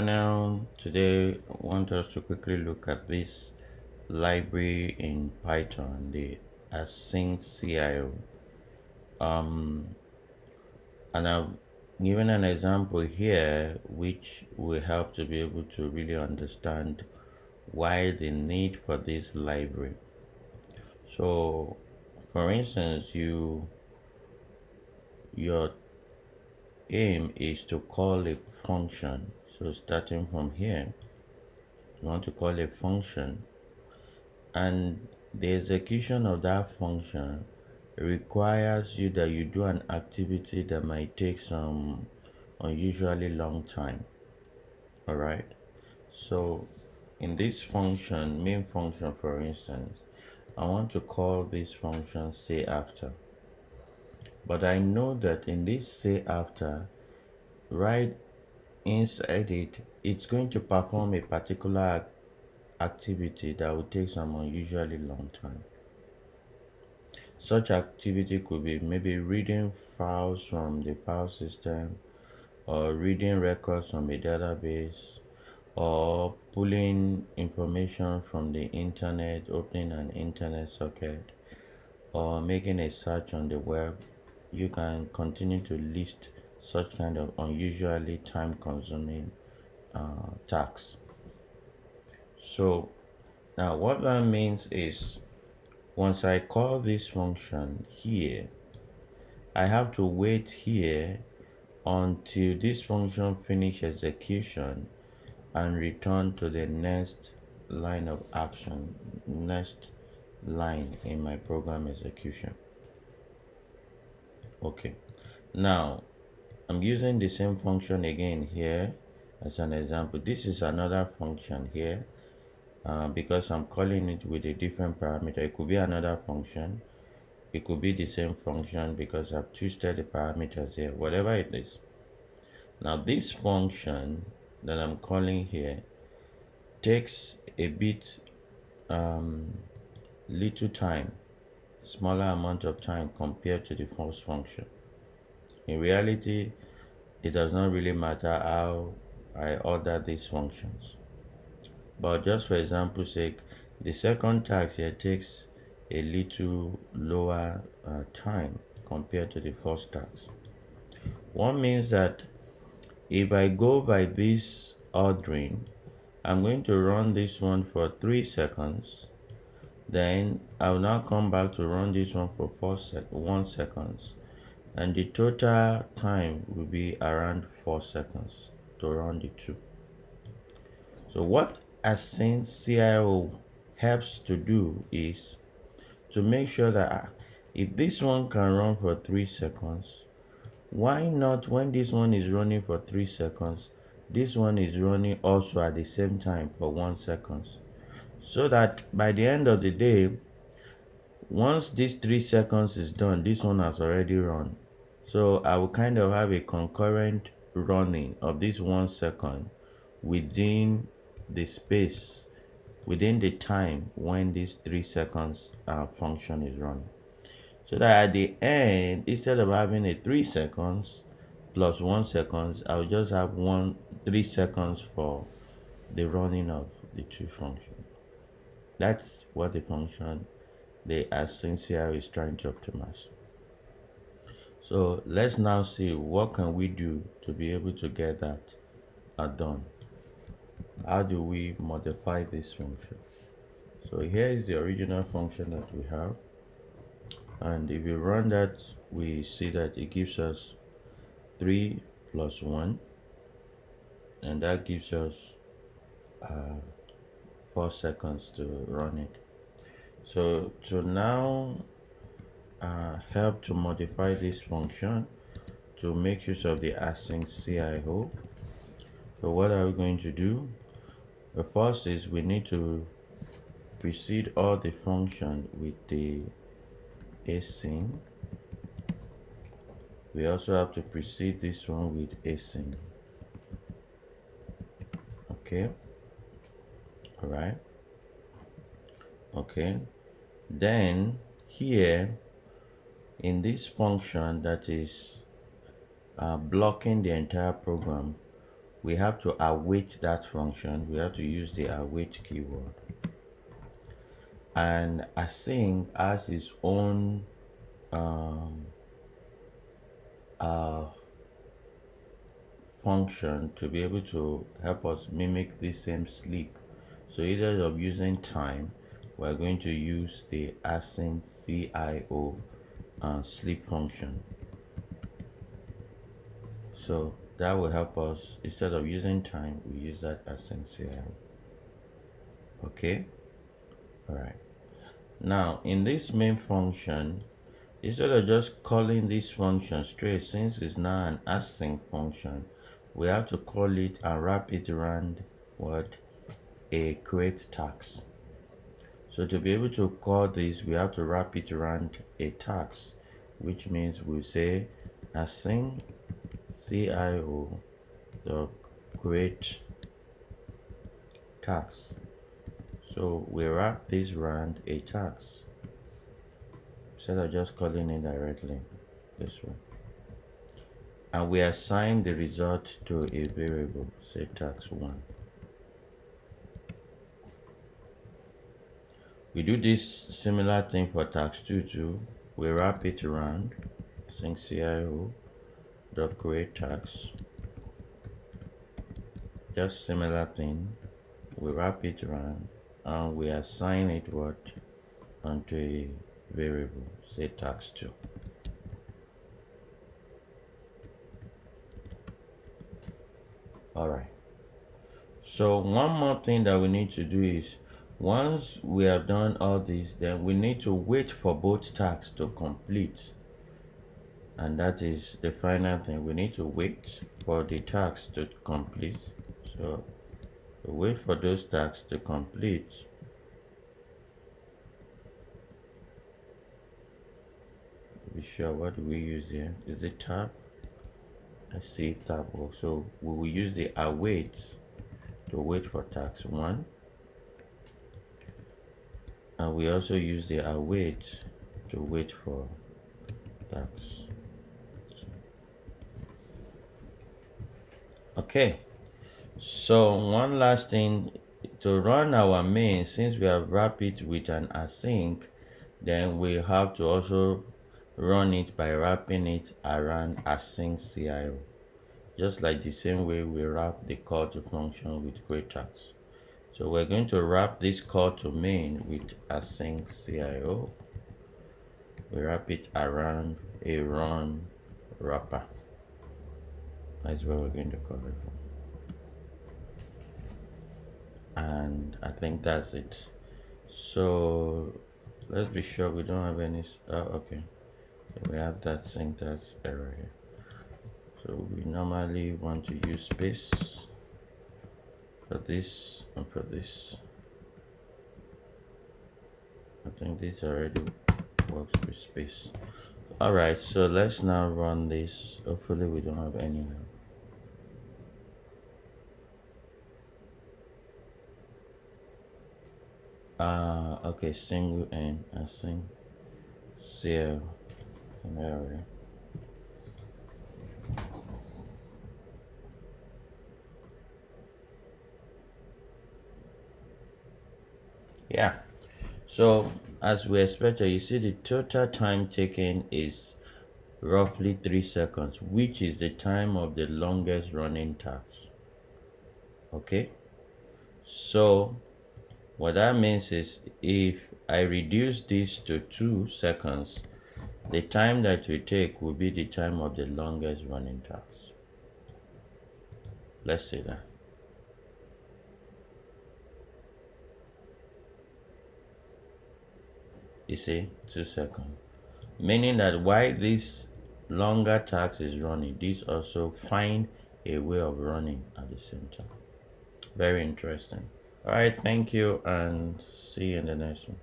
Now, today I want us to quickly look at this library in Python, the Asyncio. Um, and I've given an example here which will help to be able to really understand why the need for this library. So, for instance, your aim is to call a function. So, starting from here, you want to call a function, and the execution of that function requires you that you do an activity that might take some unusually long time. All right, so in this function, main function, for instance, I want to call this function say after, but I know that in this say after, right inside it, it's going to perform a particular activity that will take some unusually long time. Such activity could be maybe reading files from the file system, or reading records from a database, or pulling information from the internet, opening an internet socket, or making a search on the web. You can continue to list such kind of unusually time consuming tasks. So now what that means is, once I call this function here, I have to wait here until this function finish execution and return to the next line of action, next line in my program execution. Okay, now I'm using the same function again here as an example. This is another function here because I'm calling it with a different parameter. It could be another function, it could be the same function because I've twisted the parameters here, whatever it is. Now this function that I'm calling here takes a bit little time, smaller amount of time compared to the first function. In reality, it does not really matter how I order these functions, but just for example's sake, the second task here takes a little lower time compared to the first task. One means that if I go by this ordering, I'm going to run this one for 3 seconds, then I will now come back to run this one for 1 seconds, and the total time will be around 4 seconds to run the two. So what Asyncio helps to do is to make sure that if this one can run for 3 seconds, why not, when this one is running for 3 seconds, this one is running also at the same time for 1 second, so that by the end of the day, once this 3 seconds is done, this one has already run. So I will kind of have a concurrent running of this 1 second within the space, within the time when this 3 seconds function is running. So that at the end, instead of having a 3 seconds plus 1 second, I'll just have 3 seconds for the running of the two functions. That's what the function, the Asyncio, is trying to optimize. So let's now see what can we do to be able to get that done. How do we modify this function? So here is the original function that we have, and if we run that, we see that it gives us 3 plus 1, and that gives us 4 seconds to run it. So to now help to modify this function to make use of the Asyncio, so what are we going to do? The first is we need to precede all the function with the async. We also have to precede this one with async. Okay, all right. Okay, then here in this function that is blocking the entire program, we have to await that function. We have to use the await keyword. And async has its own uh, function to be able to help us mimic this same sleep. So instead of using time, we're going to use the Asyncio sleep function. So that will help us. Instead of using time, we use that Asyncio. Okay. All right. Now in this main function, instead of just calling this function straight, since it's now an async function, we have to call it and wrap it around what? A create task. So to be able to call this, we have to wrap it around a task, which means we say async cio dot create task. So we wrap this around a task instead of just calling it directly this way. And we assign the result to a variable, say tax1. We do this similar thing for tax2 too. We wrap it around asyncio dot create tax. Just similar thing. We wrap it around and we assign it what? Onto a variable, say tax2. Alright. So one more thing that we need to do is, once we have done all this, then we need to wait for both tasks to complete. And that is the final thing. We need to wait for the tasks to complete. So wait for those tasks to complete. To be sure, what do we use here? Is it tab? I see tab works. So we will use the await to wait for task 1. And we also use the await to wait for task. Okay, so one last thing, to run our main, since we have wrapped it with an async, then we have to also run it by wrapping it around asyncio, just like the same way we wrap the call to function with create task. So we're going to wrap this call to main with asyncio. We wrap it around a run wrapper. That's where we're going to call it from. And I think that's it. So let's be sure we don't have any. Okay, so we have that syntax error here. So we normally want to use space for this and for this. I think this already works with space. All right, so let's now run this. Hopefully we don't have any now. Okay, single n async cl scenario. Yeah, so as we expected, you see the total time taken is roughly 3 seconds, which is the time of the longest running task. Okay, so what that means is if I reduce this to 2 seconds, the time that we take will be the time of the longest running task. Let's see that. You see, 2 seconds. Meaning that while this longer task is running, this also find a way of running at the same time. Very interesting. All right, thank you and see you in the next one.